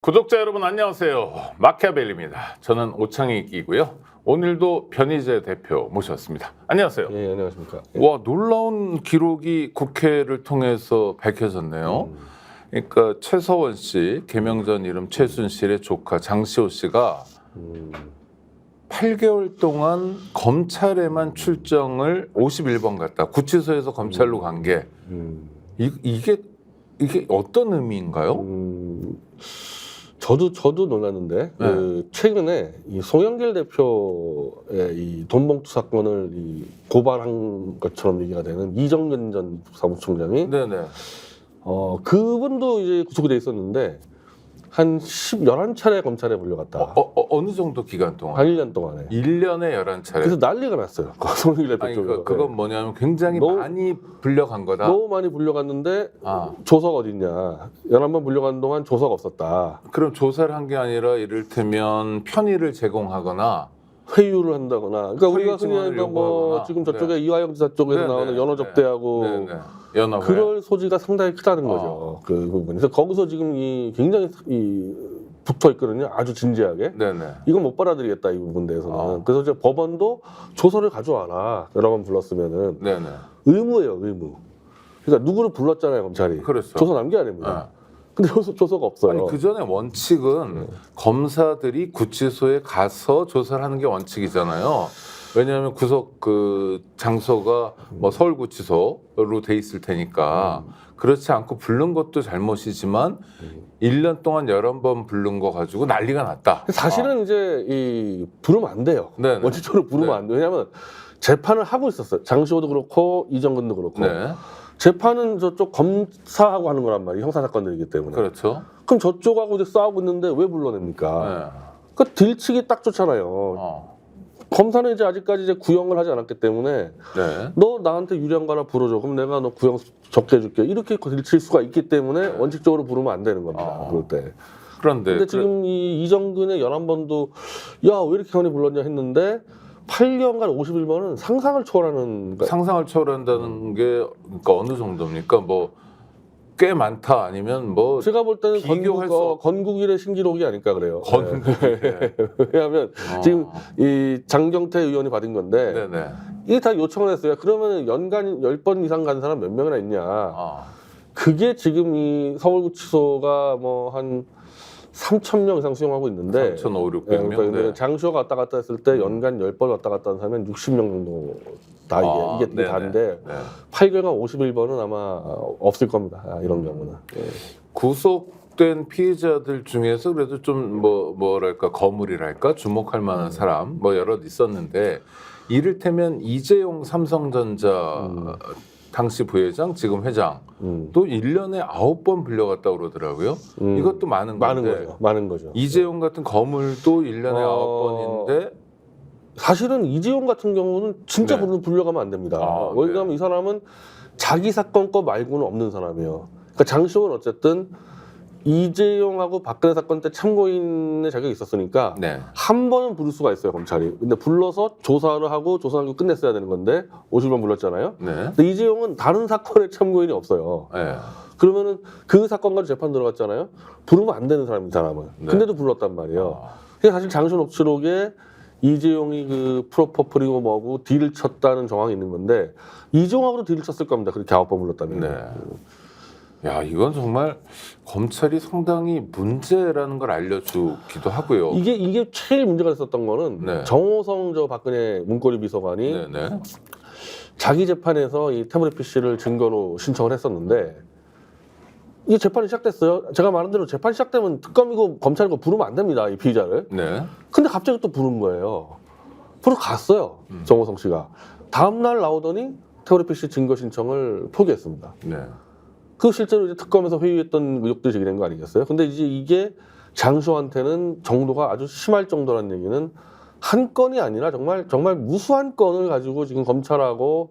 구독자 여러분 안녕하세요. 마키아벨리입니다. 저는 오창익이고요. 오늘도 변희재 대표 모셨습니다. 안녕하세요. 예, 안녕하십니까. 와, 놀라운 기록이 국회를 통해서 밝혀졌네요. 그러니까 최서원 씨, 개명전 이름 최순실의 조카 장시호 씨가 8개월 동안 검찰에만 출정을 51번 갔다. 구치소에서 검찰로 간 게 이게 어떤 의미인가요? 저도 놀랐는데 그 최근에 이 송영길 대표의 이 돈봉투 사건을 고발한 것처럼 얘기가 되는 이정근 전 사무총장이 네네. 그분도 이제 구속이 돼 있었는데 한 11차례 검찰에 불려갔다. 어느 정도 기간 동안? 한 1년 동안에. 1년에 11차례. 그래서 난리가 났어요. 송영길 대표 아니, 쪽으로. 그건 뭐냐면 굉장히 너무- 많이 불려간 거다. 너무 많이 불려갔는데 아. 조석 어딨냐. 11번 불려간 동안 조석 없었다. 그럼 조사를 한 게 아니라 이를테면 편의를 제공하거나 회유를 한다거나, 그러니까 우리가 흔히 지원을 하는 뭐 요구하거나. 지금 저쪽에 네. 이화영 지사 쪽에서 네, 나오는 네, 연어 네. 접대하고 네네. 연합회. 그럴 소지가 상당히 크다는 거죠. 그 부분. 그래서 거기서 지금 굉장히 붙어 있거든요. 아주 진지하게. 네네. 이건 못 받아들이겠다 이 부분 대해서는. 아. 그래서 이제 법원도 조서를 가져와라. 여러 번 불렀으면은 네네. 의무예요, 의무. 그러니까 누구를 불렀잖아요, 검찰이. 그렇죠. 조서 남겨야 됩니다. 근데 조서가 없어요. 아니 그 전에 원칙은 검사들이 구치소에 가서 조사를 하는 게 원칙이잖아요. 왜냐하면 구속 그 장소가 뭐 서울구치소로 돼 있을 테니까 그렇지 않고 부른 것도 잘못이지만 1년 동안 11번 부른 거 가지고 난리가 났다. 사실은 이제 부르면 안 돼요. 네네. 원칙적으로 부르면 네. 안 돼요. 왜냐하면 재판을 하고 있었어요. 장시호도 그렇고 이정근도 그렇고. 네. 재판은 저쪽 검사하고 하는 거란 말이에요. 형사사건들이기 때문에. 그렇죠. 그럼 저쪽하고 이제 싸우고 있는데 왜 불러냅니까? 네. 그 딜치기 딱 좋잖아요. 검사는 이제 아직까지 이제 구형을 하지 않았기 때문에 네. 너 나한테 유리한 거 하나 불어줘. 그럼 내가 너 구형 적게 해줄게. 이렇게 딜칠 수가 있기 때문에 원칙적으로 부르면 안 되는 겁니다. 그럴 때. 그런데 근데 지금 이 이정근의 11번도 야, 왜 이렇게 많이 불렀냐 했는데 8년간 51번은 상상을 초월하는 상상을 초월한다는 게 그러니까 어느 정도입니까? 뭐 꽤 많다 아니면 뭐 제가 볼 때는 비교할 수 없- 건국일의 신기록이 아닐까 그래요. 건국. 네. 왜냐하면 지금 이 장경태 의원이 받은 건데 네네. 이게 다 요청을 했어요. 그러면 연간 10번 이상 간 사람 몇 명이나 있냐. 그게 지금 이 서울구치소가 뭐 한 3,000명 이상 수용하고 있는데 3,500, 예, 600명. 그러니까 네. 장시호가 왔다 갔다 했을 때 연간 10번 왔다 갔다 하는 사람은 60명 정도 다 이게 네네. 다인데 네. 8개월간 51번은 아마 없을 겁니다. 이런 경우는. 예. 구속된 피해자들 중에서 그래도 좀 뭐랄까 거물이랄까 주목할 만한 사람 뭐 여럿 있었는데 이를테면 이재용 삼성전자 당시 부회장 지금 회장 또 1년에 9번 불려갔다고 그러더라고요. 이것도 많은 건데 많은 거죠. 이재용 같은 거물도 1년에 9번인데 사실은 이재용 같은 경우는 진짜 네. 불려가면 안 됩니다. 아, 왜냐하면 네. 이 사람은 자기 사건 거 말고는 없는 사람이에요. 그러니까 장시호는 어쨌든 이재용하고 박근혜 사건 때 참고인의 자격이 있었으니까 네. 한 번은 부를 수가 있어요, 검찰이. 근데 불러서 조사를 하고 조사하고 끝냈어야 되는 건데 50번 불렀잖아요. 네. 근데 이재용은 다른 사건에 참고인이 없어요. 네. 그러면은 그 사건 가지고 재판 들어갔잖아요. 부르면 안 되는 사람이 이 사람은. 네. 근데도 불렀단 말이에요. 그러니까 사실 장시호 녹취록에 이재용이 그 프로퍼플이고 뭐고 딜을 쳤다는 정황이 있는 건데 이재용하고도 딜을 쳤을 겁니다. 그렇게 9번 불렀다면. 네. 야, 이건 정말 검찰이 상당히 문제라는 걸 알려주기도 하고요. 이게 제일 문제가 됐었던 거는 네. 정호성 저 박근혜 문고리 비서관이 네네. 자기 재판에서 이 태블릿 PC를 증거로 신청을 했었는데 이 재판이 시작됐어요. 제가 말한 대로 재판 시작되면 특검이고 검찰이고 부르면 안 됩니다. 이 피의자를. 네. 근데 갑자기 또 부른 거예요. 부르 갔어요. 정호성 씨가. 다음날 나오더니 태블릿 PC 증거 신청을 포기했습니다. 네. 그 실제로 이제 특검에서 회유했던 의혹들이 제기된 거 아니겠어요? 근데 이제 이게 장시호한테는 정도가 아주 심할 정도라는 얘기는 한 건이 아니라 정말 무수한 건을 가지고 지금 검찰하고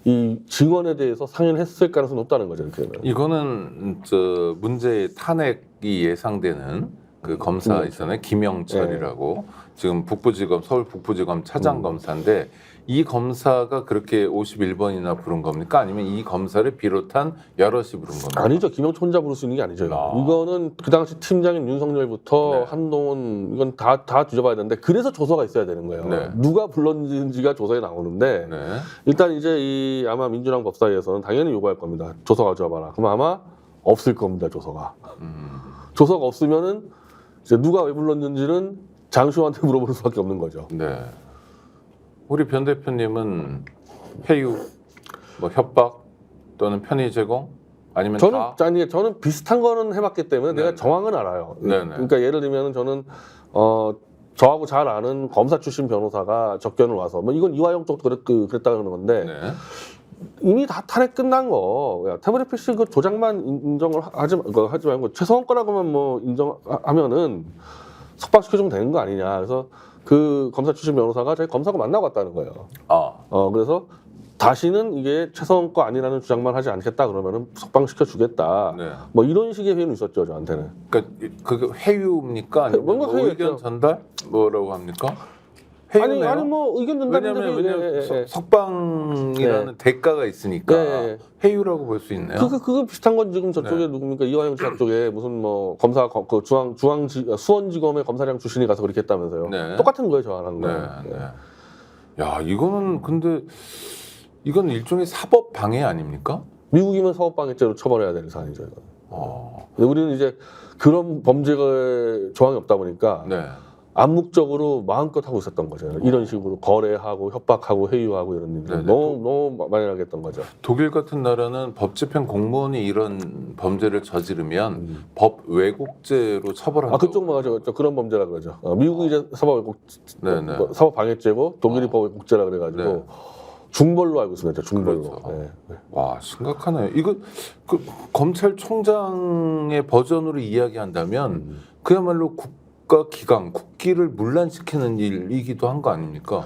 이 증언에 대해서 상연했을 가능성이 높다는 거죠. 이렇게. 이거는 저 문제의 탄핵이 예상되는 그 검사 있잖아요. 김영철이라고 지금 북부지검 서울 북부지검 차장 검사인데 이 검사가 그렇게 51번이나 부른 겁니까? 아니면 이 검사를 비롯한 여럿이 부른 겁니까? 아니죠. 김영철 혼자 부를 수 있는 게 아니죠. 아. 이거는 그 당시 팀장인 윤석열부터 네. 한동훈 이건 다 뒤져봐야 되는데 그래서 조서가 있어야 되는 거예요. 네. 누가 불렀는지가 조서에 나오는데 네. 일단 이제 이 아마 민주당 법사위에서는 당연히 요구할 겁니다. 조서 가져와봐라. 그럼 아마 없을 겁니다. 조서가. 조서가 없으면은 이제 누가 왜 불렀는지는 장시호한테 물어볼 수밖에 없는 거죠. 네. 우리 변 대표님은 회유, 뭐 협박 또는 편의 제공 아니면 저는 비슷한 거는 해봤기 때문에 네. 내가 정황은 알아요. 네네. 그러니까 예를 들면 저는 저하고 잘 아는 검사 출신 변호사가 접견을 와서 뭐 이건 이화영 쪽도 그랬다 그러는 건데 네. 이미 다 탄핵 끝난 거. 야, 태블릿 PC 그 조작만 인정을 하지 말고 최소한 거라고만 뭐 인정하면은 석방시켜주면 되는 거 아니냐. 그래서 그 검사 출신 변호사가 자기 검사하고 만나고 왔다는 거예요. 그래서 다시는 이게 최소한 거 아니라는 주장만 하지 않겠다 그러면은 석방시켜 주겠다. 네. 뭐 이런 식의 회의는 있었죠 저한테는. 그러니까 그게 회유입니까? 아니면 뭔가 뭐 회유였죠. 의견 전달? 뭐라고 합니까? 아니 뭐 의견 전달인데 왜냐면 석방이라는 대가가 있으니까 예. 회유라고 볼 수 있네요. 그거 비슷한 건 지금 저쪽에 네. 누굽니까 이화영 지사 쪽에 무슨 뭐 검사 그 수원지검의 검사장 출신이 가서 그렇게 했다면서요. 네. 똑같은 거예요 저랑 하는 네, 거예요. 네. 야, 이거는 근데 이건 일종의 사법 방해 아닙니까? 미국이면 사법방해죄로 처벌해야 되는 사안이죠. 이건. 근데 우리는 이제 그런 범죄가 조항이 없다 보니까 네. 암묵적으로 마음껏 하고 있었던 거죠. 이런 식으로 거래하고 협박하고 회유하고 이런 일들 네네. 너무 많이 하겠던 거죠. 독일 같은 나라는 법집행 공무원이 이런 범죄를 저지르면 법 왜곡죄로 처벌한다고. 그쪽 맞아요. 그런 범죄라 그러죠. 미국이 이제 네네. 사법방해죄고 독일이 법왜곡죄라 그래가지고 네. 중벌로 알고 있습니다. 중벌로. 그렇죠. 네. 와, 심각하네요. 이거 그 검찰총장의 버전으로 이야기한다면 그야말로 국가기강, 국기를 문란시키는 일이기도 한 거 아닙니까?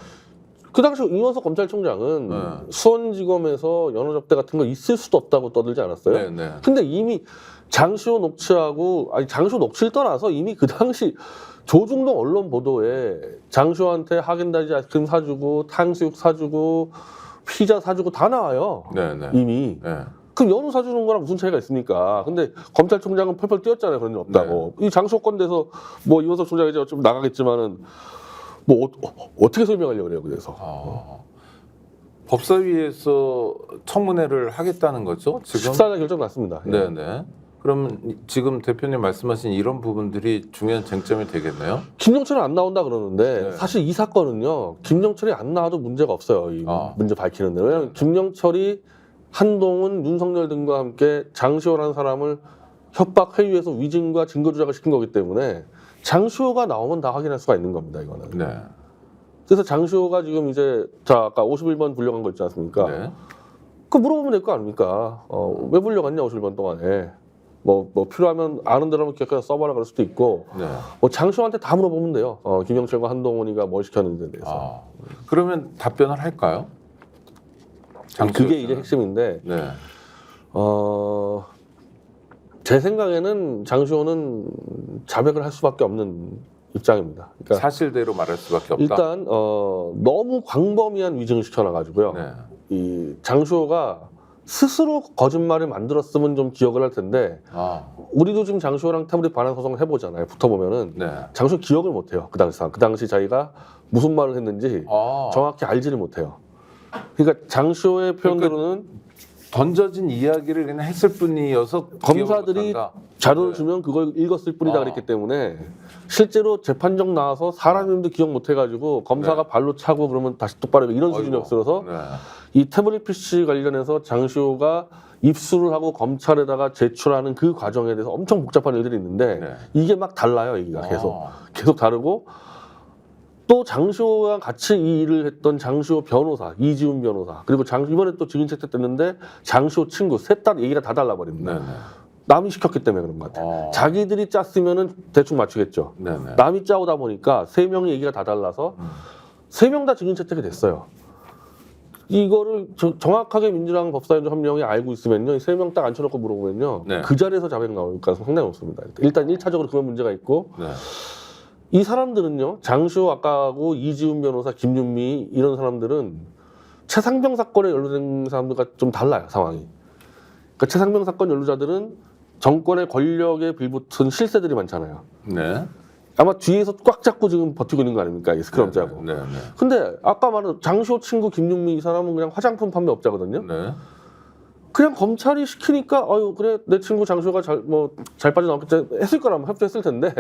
그 당시 이원석 검찰총장은 네. 수원지검에서 연호접대 같은 거 있을 수도 없다고 떠들지 않았어요? 네네. 근데 이미 장시호 녹취하고 장시호 녹취를 떠나서 이미 그 당시 조중동 언론 보도에 장시호한테 하겐다즈 아이스크림 사주고 탕수육 사주고 피자 사주고 다 나와요. 네네. 이미. 네. 그럼 연우 사주는 거랑 무슨 차이가 있습니까? 근데 검찰총장은 펄펄 뛰었잖아요. 그런 일 없다고. 이 장시호 건돼서 뭐 이원석 총장이 이제 좀 나가겠지만은 뭐 어떻게 설명하려고 그래요. 그래서. 법사위에서 청문회를 하겠다는 거죠? 지금? 14일 결정 났습니다. 네네. 그럼 지금 대표님 말씀하신 이런 부분들이 중요한 쟁점이 되겠네요? 김영철은 안 나온다 그러는데 네. 사실 이 사건은요. 김영철이 안 나와도 문제가 없어요. 이 문제 밝히는 데. 왜냐하면 김영철이 한동훈, 윤석열 등과 함께 장시호라는 사람을 협박, 회유해서 위증과 증거 조작을 시킨 거기 때문에 장시호가 나오면 다 확인할 수가 있는 겁니다. 이거는. 네. 그래서 장시호가 지금 이제 아까 51번 불려간 거 있지 않습니까? 네. 그거 물어보면 될 거 아닙니까? 왜 불려갔냐 51번 동안에. 뭐 필요하면 아는 대로만 기억해서 써봐라 그럴 수도 있고 네. 뭐 장시호한테 다 물어보면 돼요. 김영철과 한동훈이가 뭘 시켰는지에 대해서. 그러면 답변을 할까요? 그게 이제 핵심인데 네. 제 생각에는 장시호는 자백을 할 수밖에 없는 입장입니다. 그러니까 사실대로 말할 수밖에 없다. 일단 너무 광범위한 위증을 시켜놔가지고요. 네. 이 장시호가 스스로 거짓말을 만들었으면 좀 기억을 할 텐데 우리도 지금 장시호랑 태블릿 반환 소송을 해보잖아요. 붙어보면은 네. 장시호 기억을 못해요. 그 당시 자기가 무슨 말을 했는지 정확히 알지를 못해요. 그러니까 장시호의 표현대로는 던져진 이야기를 그냥 했을 뿐이어서 검사들이 자료를 네. 주면 그걸 읽었을 뿐이다 그랬기 때문에 실제로 재판정 나와서 사람 이름도 기억 못해가지고 검사가 발로 차고 그러면 다시 똑바로 해요. 이런 수준이 없어서 이 태블릿 PC 관련해서 장시호가 입수를 하고 검찰에다가 제출하는 그 과정에 대해서 엄청 복잡한 일들이 있는데 이게 막 달라요. 얘기가 계속 다르고 또 장시호와 같이 이 일을 했던 장시호 변호사, 이지훈 변호사 그리고 이번에 또 증인 채택됐는데 장시호 친구 셋 다 얘기가 다 달라버립니다. 남이 시켰기 때문에 그런 것 같아요. 자기들이 짰으면은 대충 맞추겠죠. 남이 짜오다 보니까 세 명의 얘기가 다 달라서 세 명 다 증인 채택이 됐어요. 이거를 정확하게 민주당 법사위원 한 명이 알고 있으면요. 세 명 딱 앉혀놓고 물어보면요. 그 자리에서 자백 나올 가능성이 상당히 없습니다. 일단 1차적으로 그런 문제가 있고 이 사람들은요, 장시호 아까하고 이지훈 변호사, 김윤미 이런 사람들은 최상병 사건에 연루된 사람들과 좀 달라요, 상황이. 그러니까 최상병 사건 연루자들은 정권의 권력에 빌붙은 실세들이 많잖아요. 네. 아마 뒤에서 꽉 잡고 지금 버티고 있는 거 아닙니까? 이 스크럼 짜고. 네. 네. 근데 아까 말한 장시호 친구 김윤미 이 사람은 그냥 화장품 판매업자거든요. 네. 그냥 검찰이 시키니까 아유 그래 내 친구 장시호가 잘 빠져나왔겠지 했을 거라면 협조했을 텐데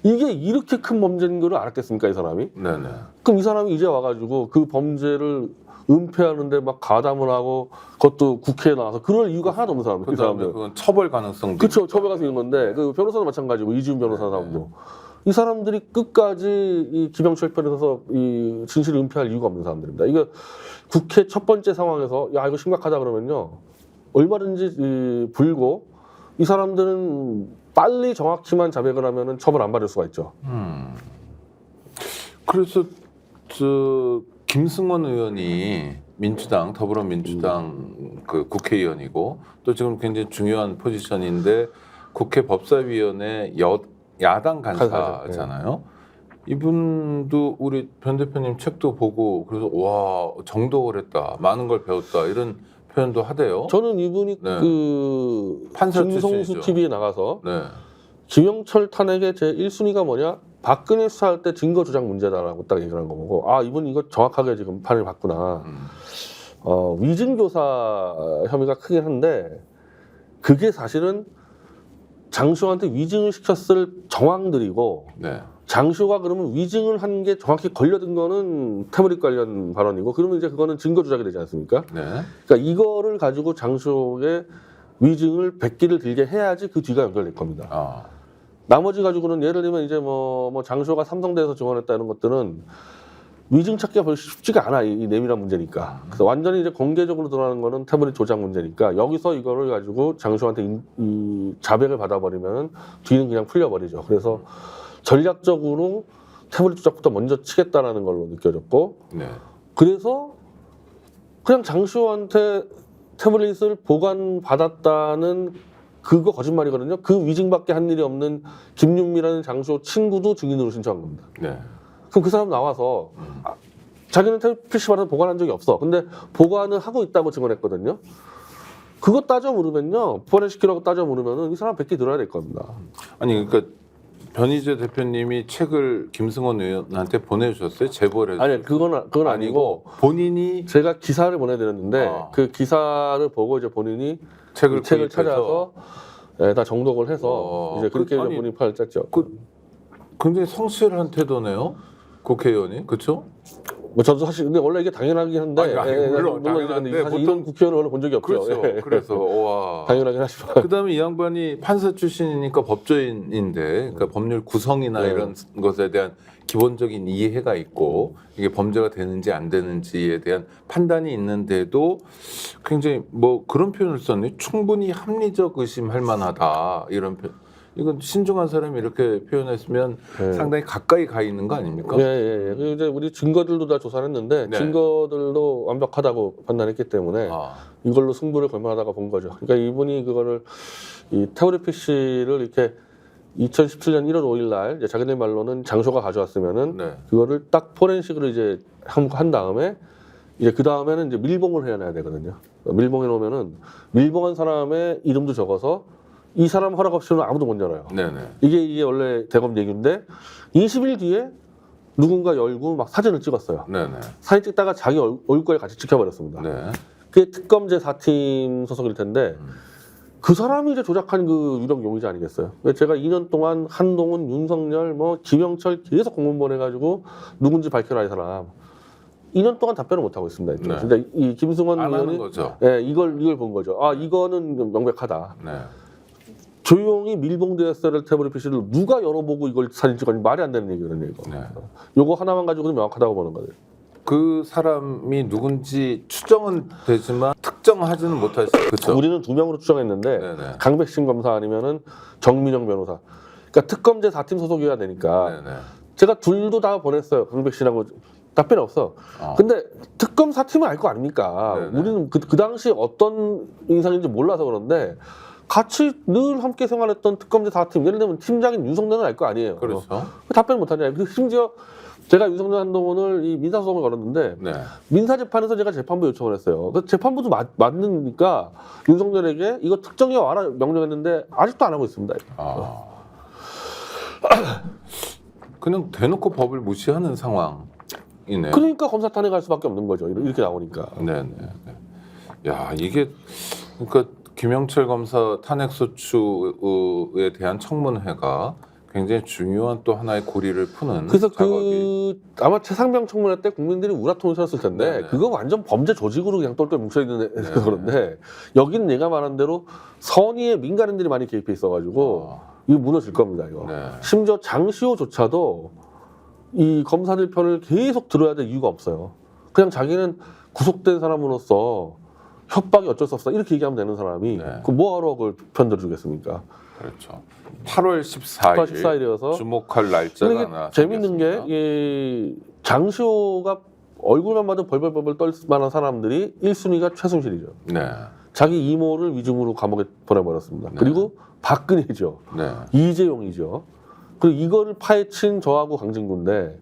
이게 이렇게 큰 범죄인 걸 알았겠습니까 이 사람이? 네. 네. 그럼 이 사람이 이제 와가지고 그 범죄를 은폐하는데 막 가담을 하고 그것도 국회에 나와서 그럴 이유가 하나도 없는 사람. 이 그다음에 사람들. 그건 처벌 가능성도 그렇죠. 처벌 가서 있는 건데 그 변호사도 마찬가지고 이지훈 변호사 사람도 이 사람들이 끝까지 이 김영철 편에 서서 이 진실을 은폐할 이유가 없는 사람들입니다. 이거 국회 첫 번째 상황에서 야 이거 심각하다 그러면요 얼마든지 불고 이 사람들은 빨리 정확히만 자백을 하면은 처벌 안 받을 수가 있죠. 그래서 저 김승원 의원이 민주당 더불어민주당 그 국회의원이고 또 지금 굉장히 중요한 포지션인데 국회 법사위원회 야당 간사잖아요. 이분도 우리 변 대표님 책도 보고 그래서 와 정독을 했다, 많은 걸 배웠다 이런 표현도 하대요. 저는 이분이 네. 그 판사 김성수 출신이죠. TV에 나가서 네. 김영철 탄핵의 제 1순위가 뭐냐? 박근혜 수사할 때 증거 주장 문제다라고 딱 얘기를 한 거 보고 아 이분 이거 정확하게 지금 판을 봤구나. 위증교사 혐의가 크긴 한데 그게 사실은 장시호한테 위증을 시켰을 정황들이고 네. 장시호가 그러면 위증을 한 게 정확히 걸려든 거는 태블릿 관련 발언이고 그러면 이제 그거는 증거 주작이 되지 않습니까? 네. 그러니까 이거를 가지고 장시호의 위증을 백기를 들게 해야지 그 뒤가 연결될 겁니다. 아. 나머지 가지고는 예를 들면 이제 뭐 장시호가 삼성대에서 지원했다 이런 것들은 위증 찾기가 별로 쉽지가 않아 이 내밀한 문제니까. 그래서 완전히 이제 공개적으로 드러나는 거는 태블릿 조작 문제니까 여기서 이거를 가지고 장시호한테 이 자백을 받아버리면 뒤는 그냥 풀려버리죠. 그래서 전략적으로 태블릿 조작부터 먼저 치겠다라는 걸로 느껴졌고 네. 그래서 그냥 장시호한테 태블릿을 보관받았다는 그거 거짓말이거든요. 그 위증밖에 한 일이 없는 김윤미라는 장시호 친구도 증인으로 신청한 겁니다. 네. 그럼 그 사람 나와서 자기는 PC방에서 보관한 적이 없어. 근데 보관을 하고 있다고 증언했거든요. 그거 따져 물으면요. 포렌시키라고 따져 물으면은 이 사람 100개 들어야 될 겁니다. 아니 그러니까 변희재 대표님이 책을 김승원 의원한테 보내주셨어요? 제보를 해서? 아니 그건 아니고 본인이 제가 기사를 보내드렸는데 아. 그 기사를 보고 이제 본인이 책을 이 책을 구입해서? 찾아서 다 정독을 해서 이제 그렇게 아니, 본인 판을 짰죠. 굉장히 성실한 태도네요. 국회의원이 그렇죠? 뭐 저도 사실 근데 원래 이게 당연하긴 한데 물론 이제 근데 당연한데 사실 보통- 이런 국회의원을 원래 본 적이 없죠. 그렇죠. 예. 그래서 와. 당연하긴 하지만 그다음에 이 양반이 판사 출신이니까 법조인인데 그러니까 법률 구성이나 네. 이런 것에 대한 기본적인 이해가 있고 이게 범죄가 되는지 안 되는지에 대한 판단이 있는데도 굉장히 뭐 그런 표현을 썼네. 충분히 합리적 의심할 만하다 이런 표현. 이건 신중한 사람이 이렇게 표현했으면 네. 상당히 가까이 가 있는 거 아닙니까? 예. 그리고 이제 우리 증거들도 다 조사를 했는데 네. 증거들도 완벽하다고 판단했기 때문에 아, 이걸로 승부를 걸만하다가 본 거죠. 그러니까 이분이 그거를 이 태블릿 PC를 이렇게 2017년 1월 5일 날 이제 자기들 말로는 장소가 가져왔으면은 네. 그거를 딱 포렌식으로 이제 한 다음에 이제 그 다음에는 이제 밀봉을 해놔야 되거든요. 밀봉해 놓으면은 밀봉한 사람의 이름도 적어서 이 사람 허락 없이는 아무도 못 열어요. 네네. 이게 원래 대검 얘기인데 20일 뒤에 누군가 열고 막 사진을 찍었어요. 네네. 사진 찍다가 자기 얼굴까지 같이 찍혀버렸습니다. 네. 그게 특검제 4팀 소속일 텐데 그 사람이 이제 조작한 그 유력 용의자 아니겠어요? 제가 2년 동안 한동훈, 윤석열, 뭐 김영철 계속 공문 보내가지고 누군지 밝혀라 이 사람. 2년 동안 답변을 못 하고 있습니다. 네. 근데 이 김승원 안 하는 의원이 거죠. 예, 이걸 본 거죠. 아 이거는 명백하다. 네. 조용히 밀봉되었을 태블릿 PC를 누가 열어보고 이걸 사진 찍었니 말이 안 되는 얘기거든요. 이거. 네. 요거 하나만 가지고는 명확하다고 보는 거예요. 그 사람이 누군지 추정은 되지만 특정하지는 못하시죠. 그렇죠. 우리는 2명으로 추정했는데 네네. 강백신 검사 아니면은 정민영 변호사. 그러니까 특검제 4팀 소속이어야 되니까 네네. 제가 둘도 다 보냈어요. 강백신하고 답변이 없어. 근데 특검 4팀은 알 거 아닙니까? 네네. 우리는 그 당시 어떤 인상인지 몰라서 그런데 같이 늘 함께 생활했던 특검대 4팀, 예를 들면 팀장인 윤석열은 알 거 아니에요. 그렇죠. 답변 못하냐. 그리고 심지어 제가 윤석열 한동훈을 이 민사소송을 걸었는데 네. 민사재판에서 제가 재판부 요청을 했어요. 그 재판부도 맞으니까 윤석열에게 이거 특정해 와라 명령했는데 아직도 안 하고 있습니다. 아. 그냥 대놓고 법을 무시하는 상황이네. 그러니까 검사 탄핵할 수밖에 없는 거죠. 이렇게 나오니까. 네네. 야 이게 그러니까 김영철 검사 탄핵소추에 대한 청문회가 굉장히 중요한 또 하나의 고리를 푸는 그래서 작업이. 아마 최상병 청문회 때 국민들이 우라통이셨을 텐데 네네. 그거 완전 범죄 조직으로 그냥 똘똘 뭉쳐있는 애라서 그런데 여기는 내가 말한 대로 선의의 민간인들이 많이 개입해 있어가지고 이거 무너질 겁니다. 이거. 네. 심지어 장시호조차도 이 검사들 편을 계속 들어야 될 이유가 없어요. 그냥 자기는 구속된 사람으로서 협박이 어쩔 수 없어 이렇게 얘기하면 되는 사람이 네. 그 뭐하러 그걸 편 들어주겠습니까? 그렇죠. 8월 14일 14일이어서 주목할 날짜가 근데 하나 이게 재밌는 생겼습니다. 게 장시호가 얼굴만 봐도 벌벌벌벌 떨 만한 사람들이 1순위가 최순실이죠. 네. 자기 이모를 위증으로 감옥에 보내버렸습니다. 네. 그리고 박근혜죠. 네. 이재용이죠. 그리고 이거를 파헤친 저하고 강진구인데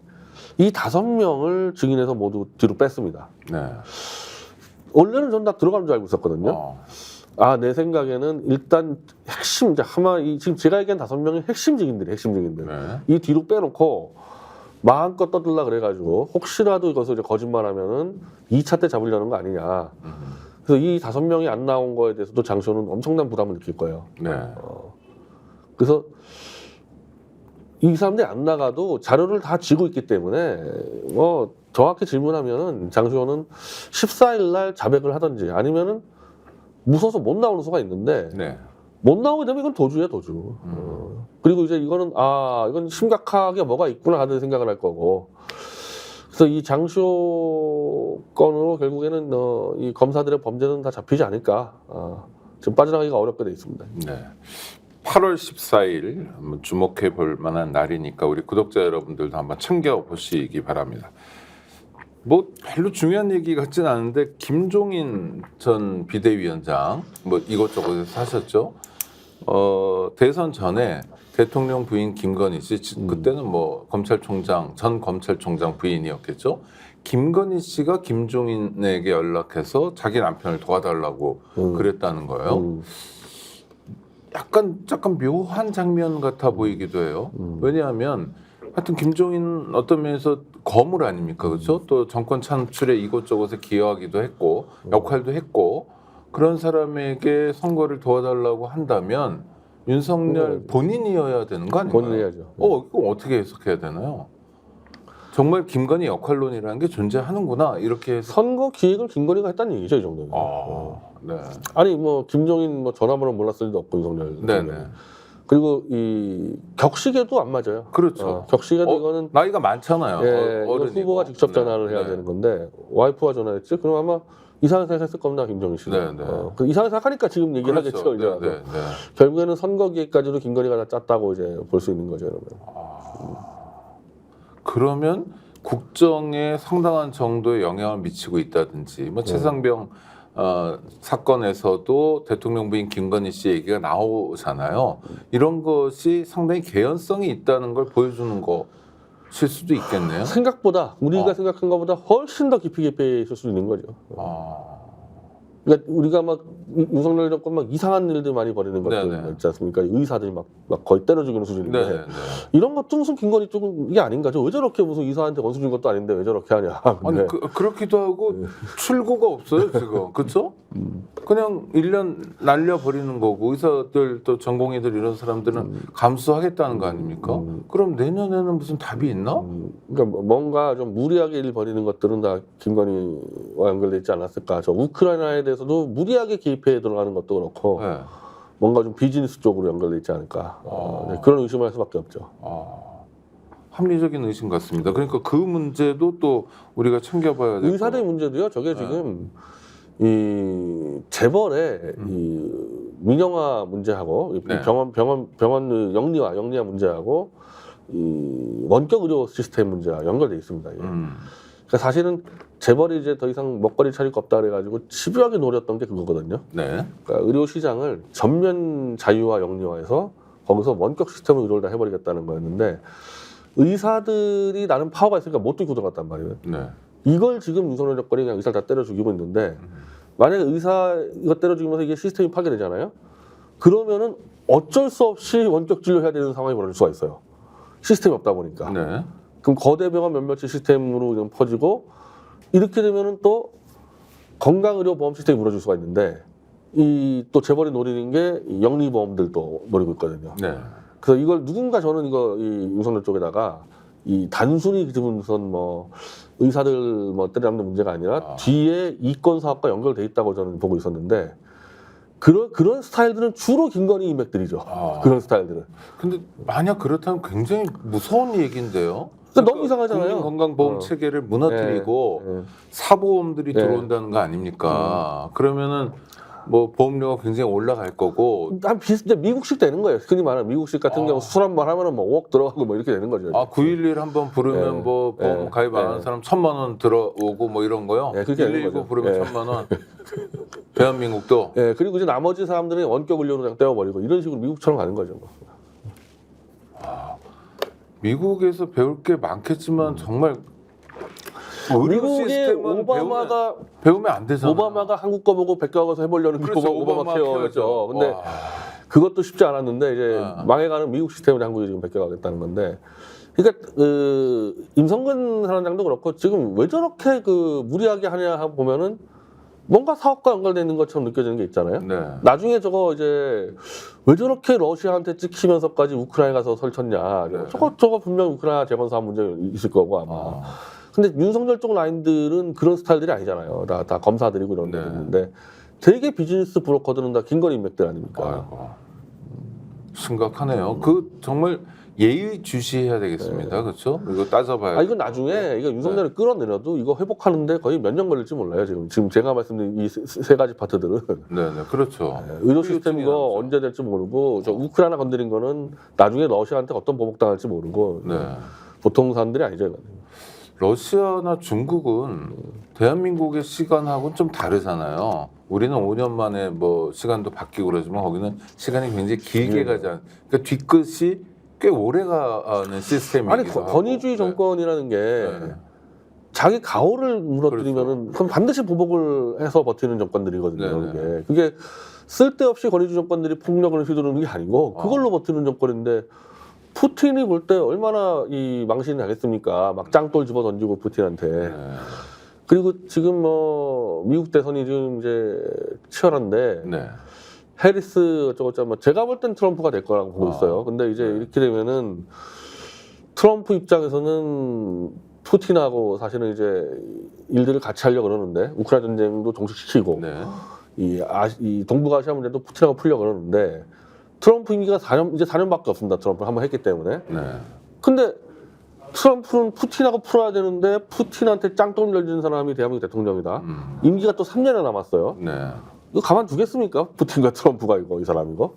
이 5명을 증인해서 모두 뒤로 뺐습니다. 네. 원래는 전 다 들어가는 줄 알고 있었거든요. 어. 내 생각에는 일단 핵심, 아마 지금 제가 얘기한 5명이 핵심 증인들. 네. 이 뒤로 빼놓고 마음껏 떠들라 그래가지고 혹시라도 이것을 이제 거짓말하면은 2차 때 잡으려는 거 아니냐. 그래서 이 5명이 안 나온 거에 대해서도 장시호는 엄청난 부담을 느낄 거예요. 네. 그래서 이 사람들이 안 나가도 자료를 다 쥐고 있기 때문에 뭐 정확히 질문하면은 장시호는 14일 날 자백을 하든지 아니면은 무서워서 못 나오는 수가 있는데 네. 못 나오게 되면 이건 도주예요, 도주. 그리고 이제 이거는 이건 심각하게 뭐가 있구나 하는 생각을 할 거고. 그래서 이 장시호 건으로 결국에는 이 검사들의 범죄는 다 잡히지 않을까. 지금 빠져나가기가 어렵게 돼 있습니다. 네. 8월 14일 한번 주목해 볼 만한 날이니까 우리 구독자 여러분들도 한번 챙겨 보시기 바랍니다. 뭐 별로 중요한 얘기 같진 않은데 김종인 전 비대위원장 뭐 이것저것에서 하셨죠. 대선 전에 대통령 부인 김건희 씨 그때는 뭐 검찰총장 전 검찰총장 부인이었겠죠. 김건희 씨가 김종인에게 연락해서 자기 남편을 도와달라고 그랬다는 거예요. 약간 묘한 장면 같아 보이기도 해요. 왜냐하면 하여튼 김종인 어떤 면에서 거물 아닙니까, 그렇죠? 또 정권 창출에 이곳저곳에 기여하기도 했고 역할도 했고 그런 사람에게 선거를 도와달라고 한다면 윤석열 본인이어야 되는 거 아닌가요? 본인이 해야죠. 이거 어떻게 해석해야 되나요? 정말 김건희 역할론이라는 게 존재하는구나 이렇게 해서. 선거 기획을 김건희가 했다는 얘기죠, 이 정도면. 네. 아니 뭐 김종인 뭐 전화번호 몰랐을 리도 없고 윤석열. 네네. 그리고 이 격식에도 안 맞아요. 그렇죠. 격식에도 이거는 나이가 많잖아요. 이건 어른이고. 후보가 직접 전화를 해야 되는 건데 와이프가 전화했지. 그럼 아마 이상하게 생각했을 겁니다, 김종인 씨가. 네. 그 이상하게 생각하니까 지금 얘기를 그렇죠. 하겠죠. 이제 와서. 네. 결국에는 선거 기획까지도 김건희가 다 짰다고 이제 볼 수 있는 거죠, 그러면. 그러면 국정에 상당한 정도의 영향을 미치고 있다든지 뭐 최상병 사건에서도 대통령 부인 김건희 씨 얘기가 나오잖아요. 이런 것이 상당히 개연성이 있다는 걸 보여주는 것일 수도 있겠네요. 생각보다 우리가 생각한 것보다 훨씬 더 깊이 있을 수 있는 거죠. 그러니까 우리가 막 윤석열 정권 막 이상한 일들 많이 벌이는 것들 있지 않습니까? 의사들이 막 거의 때려 죽이는 수준인데 이런 것도 무슨 김건희 쪽은 이게 아닌가? 왜 저렇게 무슨 의사한테 원수 준 것도 아닌데 왜 저렇게 하냐? 근데 아니 그렇기도 하고 출구가 없어요 지금. 그렇죠? 그냥 1년 날려버리는 거고 의사들 또 전공의들 이런 사람들은 감수하겠다는 거 아닙니까? 그럼 내년에는 무슨 답이 있나? 그러니까 뭔가 좀 무리하게 일 벌이는 것들은 다 김건희와 연결돼 있지 않았을까? 저 우크라이나에 대해서도 무리하게 개입해 들어가는 것도 그렇고 뭔가 좀 비즈니스 쪽으로 연결돼 있지 않을까? 그런 의심을 할 수밖에 없죠. 합리적인 의심 같습니다. 그러니까 그 문제도 또 우리가 챙겨봐야 돼요. 의사들 문제도요. 저게 지금 이 재벌의 이 민영화 문제하고 병원 영리화 문제하고 이 원격 의료 시스템 문제와 연결돼 있습니다. 그러니까 사실은 재벌이 이제 더 이상 먹거리 차릴 거 없다 그래가지고 집요하게 노렸던 게 그거거든요. 네. 그러니까 의료 시장을 전면 자유화 영리화해서 거기서 원격 시스템을 의료를 다 해버리겠다는 거였는데 의사들이 나는 파워가 있으니까 못 뛰고 들어갔단 말이에요. 네. 이걸 지금 윤석열 정권이 그냥 의사를 다 때려 죽이고 있는데 만약에 의사 이거 때려 죽이면서 이게 시스템이 파괴되잖아요. 그러면은 어쩔 수 없이 원격 진료해야 되는 상황이 벌어질 수가 있어요. 시스템이 없다 보니까. 네. 그럼 거대 병원 몇몇이 시스템으로 그냥 퍼지고 이렇게 되면은 또 건강의료보험 시스템이 무너질 수가 있는데 이 또 재벌이 노리는 게 이 영리보험들도 노리고 있거든요. 네. 그래서 이걸 누군가 저는 이거 이 윤석열 쪽에다가 이 단순히 무슨 뭐 의사들 뭐 때려잡는 문제가 아니라 뒤에 이권 사업과 연결돼 있다고 저는 보고 있었는데 그런 스타일들은 주로 김건희 인맥들이죠. 그런 스타일들은. 근데 만약 그렇다면 굉장히 무서운 얘기인데요. 그러니까 너무 이상하잖아요. 국민건강보험 체계를 무너뜨리고 예, 예. 사보험들이 예. 들어온다는 거 아닙니까? 그러면은 뭐 보험료가 굉장히 올라갈 거고. 한 비슷해 미국식 되는 거예요. 흔히 말하는 미국식 같은 경우 술 한 번 하면은 뭐 5억 들어가고 뭐 이렇게 되는 거죠. 911 한번 부르면 예. 뭐 보험 예. 가입 안 하는 예. 사람 1,000만 원 들어오고 뭐 이런 거요. 예, 그렇게 되는 119 거죠. 부르면 예. 1,000만 원. 대한민국도. 예, 그리고 이제 나머지 사람들은 원격 의료로 그냥 떼어버리고 이런 식으로 미국처럼 가는 거죠. 뭐. 미국에서 배울 게 많겠지만 정말 의료 미국의 시스템은 오바마가 배우면 안 되잖아요. 오바마가 한국 거 보고 백과가서 해보려는 게 그렇죠. 오바마 케어였죠. 케어죠. 근데 와. 그것도 쉽지 않았는데 이제 아. 망해가는 미국 시스템을 한국이 지금 베껴가겠다는 건데, 그러니까 임성근 사단장도 그렇고 지금 왜 저렇게 무리하게 하냐 하고 보면은 뭔가 사업과 연결되는 것처럼 느껴지는 게 있잖아요. 네. 나중에 저거 이제 왜 저렇게 러시아한테 찍히면서까지 우크라이나 가서 설쳤냐. 네. 저거 분명 우크라이나 재건 사업 문제 있을 거고 아마. 근데 윤석열 쪽 라인들은 그런 스타일들이 아니잖아요. 다 검사들이고 이런 네. 데인데 되게 비즈니스 브로커들은 다 김건희 인맥들 아닙니까? 아이고. 심각하네요. 그 정말 예의 주시해야 되겠습니다. 그렇죠? 이거 따져봐야. 이건 나중에 이거 윤석열을 끌어내려도 이거 회복하는데 거의 몇 년 걸릴지 몰라요. 지금 제가 말씀드린 이 세 가지 파트들은 네네 그렇죠. 의료 시스템 이거 언제 될지 모르고 저 우크라이나 건드린 거는 나중에 러시아한테 어떤 보복 당할지 모르고 네. 보통 사람들이 아니죠. 러시아나 중국은 대한민국의 시간하고는 좀 다르잖아요. 우리는 5년 만에 뭐 시간도 바뀌고 그러지만 거기는 시간이 굉장히 길게 가지 않. 그러니까 뒤끝이 꽤 오래 가는 시스템이기도 아니 하고. 권위주의 네. 정권이라는 게 네. 자기 가오를 무너뜨리면은 그럼 반드시 보복을 해서 버티는 정권들이거든요. 네네. 그게 쓸데없이 권위주의 정권들이 폭력을 휘두르는 게 아니고 그걸로 버티는 정권인데 푸틴이 볼 때 얼마나 이 망신이 나겠습니까? 막 짱돌 집어 던지고 푸틴한테. 네. 그리고 지금 뭐 미국 대선이 지금 이제 치열한데 네. 해리스 어쩌고저쩌고 제가 볼 땐 트럼프가 될 거라고 보고 있어요. 근데 이제 이렇게 되면은 트럼프 입장에서는 푸틴하고 사실은 이제 일들을 같이 하려고 그러는데 우크라이나 전쟁도 종식시키고 네. 이 동북아시아 문제도 푸틴하고 풀려고 그러는데 트럼프 임기가 4년 이제 4년밖에 없습니다. 트럼프 한번 했기 때문에. 네. 근데 트럼프는 푸틴하고 풀어야 되는데 푸틴한테 짱똥 열진 사람이 대한민국 대통령이다. 임기가 또 3년이나 남았어요. 네. 이거 가만두겠습니까? 푸틴과 트럼프가 이거 이 사람 이거?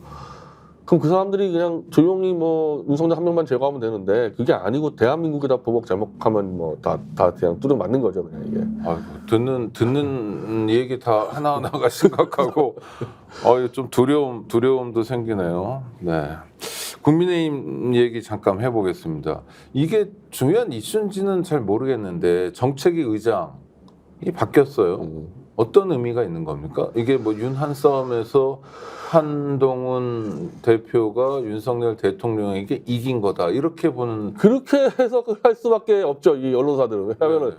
그럼 그 사람들이 그냥 조용히 뭐 윤석열 한 명만 제거하면 되는데 그게 아니고 대한민국에다 보복 잘못하면 뭐 다 그냥 뚜둥 맞는 거죠 그냥 이게. 아이고, 듣는 얘기 다 하나하나가 심각하고 좀 두려움도 생기네요. 네. 국민의힘 얘기 잠깐 해보겠습니다. 이게 중요한 이슈인지는 잘 모르겠는데 정책위 의장이 바뀌었어요. 어떤 의미가 있는 겁니까? 이게 뭐 윤한 싸움에서 한동훈 대표가 윤석열 대통령에게 이긴 거다 이렇게 보는. 그렇게 해석을 할 수밖에 없죠 이 언론사들은. 왜냐하면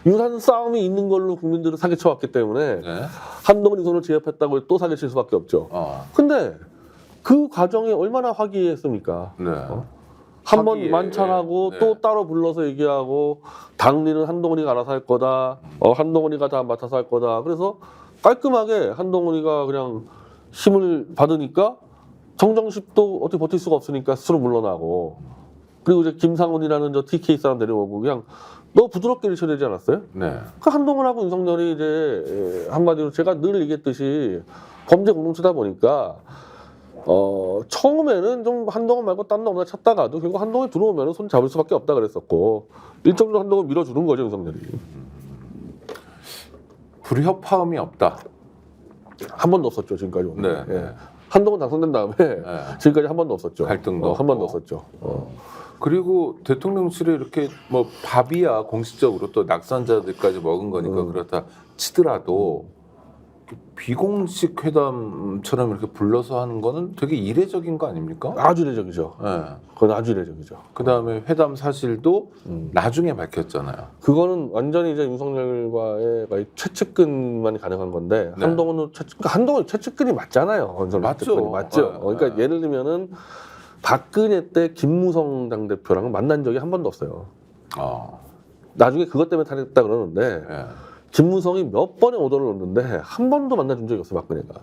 유산 싸움이 있는 걸로 국민들은 사기쳐왔기 때문에 네. 한동훈이 손을 제압했다고 또 사기칠 수밖에 없죠. 근데 그 과정이 얼마나 화기애애했습니까? 네. 한 번 화기애애. 만찬하고 네. 또 따로 불러서 얘기하고 당리는 한동훈이가 알아서 할 거다. 한동훈이가 다 맡아서 할 거다. 그래서 깔끔하게 한동훈이가 그냥 힘을 받으니까 정정식도 어떻게 버틸 수가 없으니까 스스로 물러나고 그리고 이제 김상훈이라는 저 TK 사람 데려오고 그냥 너 부드럽게 일쳐야 되지 않았어요? 네. 그 한동훈하고 윤석열이 이제 한마디로 제가 늘 얘기했듯이 범죄 공동체다 보니까 처음에는 좀 한동훈 말고 딴 놈 없나 찾다가도 결국 한동훈이 들어오면 손 잡을 수밖에 없다 그랬었고 일정적으로 한동훈 밀어주는 거죠 윤석열이. 불협화음이 없다. 한 번도 없었죠 지금까지. 네. 예. 한동훈 당선된 다음에 지금까지 한 번도 없었죠. 갈등도 한 번도 없고. 없었죠. 그리고 대통령실에 이렇게 뭐 밥이야 공식적으로 또 낙선자들까지 먹은 거니까 그렇다 치더라도 비공식 회담처럼 이렇게 불러서 하는 거는 되게 이례적인 거 아닙니까? 아주 이례적이죠. 네. 그건 아주 이례적이죠. 그다음에 회담 사실도 나중에 밝혔잖아요. 그거는 완전히 이제 윤석열과의 거의 최측근만 가능한 건데 네. 한동훈은 한동훈 최측근이 맞잖아요. 윤석열 맞죠. 최측근이 맞죠. 네, 그러니까 네. 예를 들면은 박근혜 때 김무성 당대표랑은 만난 적이 한 번도 없어요. 나중에 그것 때문에 탄핵했다 그러는데 네. 김무성이 몇 번의 오더를 넣었는데 한 번도 만나준 적이 없어요 박근혜가.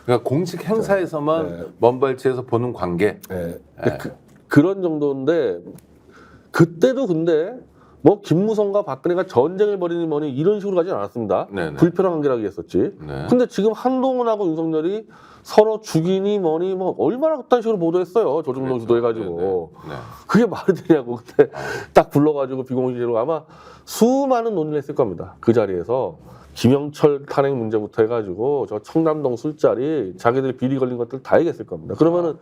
그러니까 공식 행사에서만 네. 먼발치에서 보는 관계. 네. 네. 그런 정도인데 그때도 근데 뭐 김무성과 박근혜가 전쟁을 벌이니 뭐니 이런 식으로 가진 않았습니다. 네네. 불편한 관계라고 했었지. 네. 근데 지금 한동훈하고 윤석열이 서로 죽이니 뭐니 뭐 얼마나 그딴 식으로 보도했어요. 조중동 주도해가지고. 네. 그게 말이 되냐고 그때 딱 불러가지고 비공식으로 아마 수많은 논의를 했을 겁니다. 그 자리에서 김영철 탄핵 문제부터 해가지고 저 청담동 술자리 자기들이 비리 걸린 것들 다 얘기했을 겁니다. 그러면은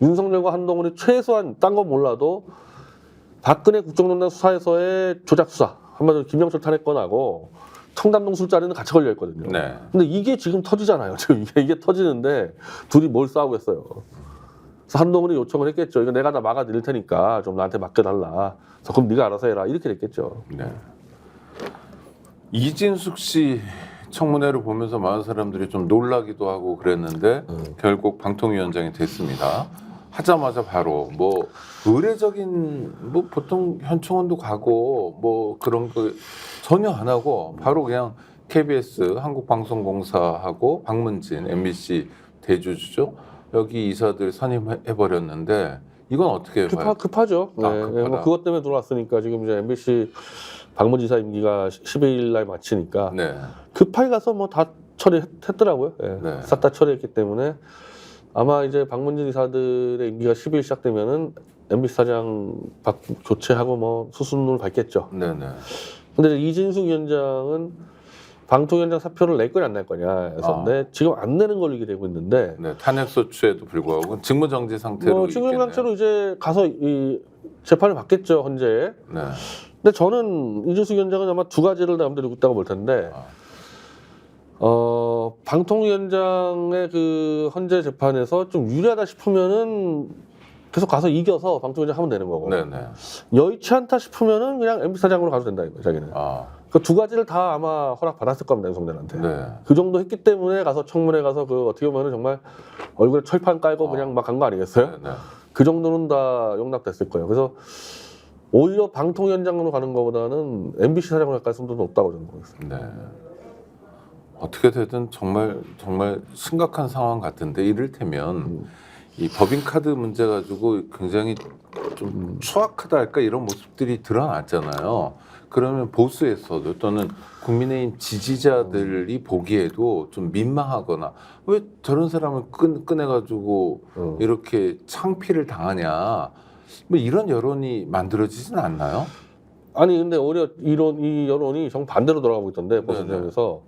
윤석열과 한동훈이 최소한 딴 건 몰라도 박근혜 국정농단 수사에서의 조작 수사 한마디로 김영철 탄핵건하고 청담동 술자리는 같이 걸려 있거든요. 네. 근데 이게 지금 터지잖아요. 지금 이게 터지는데 둘이 뭘 싸우고 있어요. 그래서 한동훈이 요청을 했겠죠. 이거 내가 다 막아드릴 테니까 좀 나한테 맡겨달라. 그래서 그럼 네가 알아서 해라. 이렇게 됐겠죠. 네. 이진숙 씨 청문회를 보면서 많은 사람들이 좀 놀라기도 하고 그랬는데 결국 방통위원장이 됐습니다. 하자마자 바로 뭐 의례적인 뭐 보통 현충원도 가고 뭐 그런 거 전혀 안 하고 바로 그냥 KBS 한국방송공사하고 박문진 MBC 대주주죠. 여기 이사들 선임해 버렸는데 이건 어떻게 봐요? 급하죠. 네. 급하다. 뭐 그것 때문에 들어왔으니까 지금 이제 MBC 박문지사 임기가 12일 날 마치니까 네. 급하게 가서 뭐 다 처리했더라고요. 네. 네. 싹 다 처리했기 때문에 아마 이제 박문진 이사들의 임기가 10일 시작되면은 MBC 사장 교체하고 뭐 수순을 밟겠죠. 네네. 근데 이진숙 위원장은 방통위원장 사표를 낼 거냐 안 낼 거냐 해서 근데 지금 안 내는 걸로 얘기 되고 있는데 네, 탄핵 소추에도 불구하고 직무정지 상태로 뭐 지금 있겠네요. 상태로 이제 가서 이 재판을 받겠죠 헌재. 네. 근데 저는 이진숙 위원장은 아마 두 가지를 남들이 있다고 볼 텐데 방통위원장의 그 헌재 재판에서 좀 유리하다 싶으면은 계속 가서 이겨서 방통위원장 하면 되는 거고 네네. 여의치 않다 싶으면은 그냥 MB 사장으로 가도 된다 이거 자기는. 그 두 가지를 다 아마 허락 받았을 겁니다 윤석열한테. 네. 그 정도 했기 때문에 가서 청문회 가서 그 어떻게 보면은 정말 얼굴에 철판 깔고 그냥 막 간 거 아니겠어요? 네. 그 정도는 다 용납됐을 거예요. 그래서 오히려 방통위원장으로 가는 것보다는 MBC 사장으로 갈 가능성도 높다고 저는 보고 있습니다. 네. 어떻게 되든 정말 심각한 상황 같은데 이를테면 이 법인카드 문제 가지고 굉장히 좀 추악하다 할까 이런 모습들이 드러났잖아요. 그러면 보수에서도 또는 국민의힘 지지자들이 보기에도 좀 민망하거나 왜 저런 사람을 꺼내가지고 이렇게 창피를 당하냐 뭐 이런 여론이 만들어지진 않나요? 아니 근데 오히려 이 여론이 정 반대로 돌아가고 있던데 보수정에서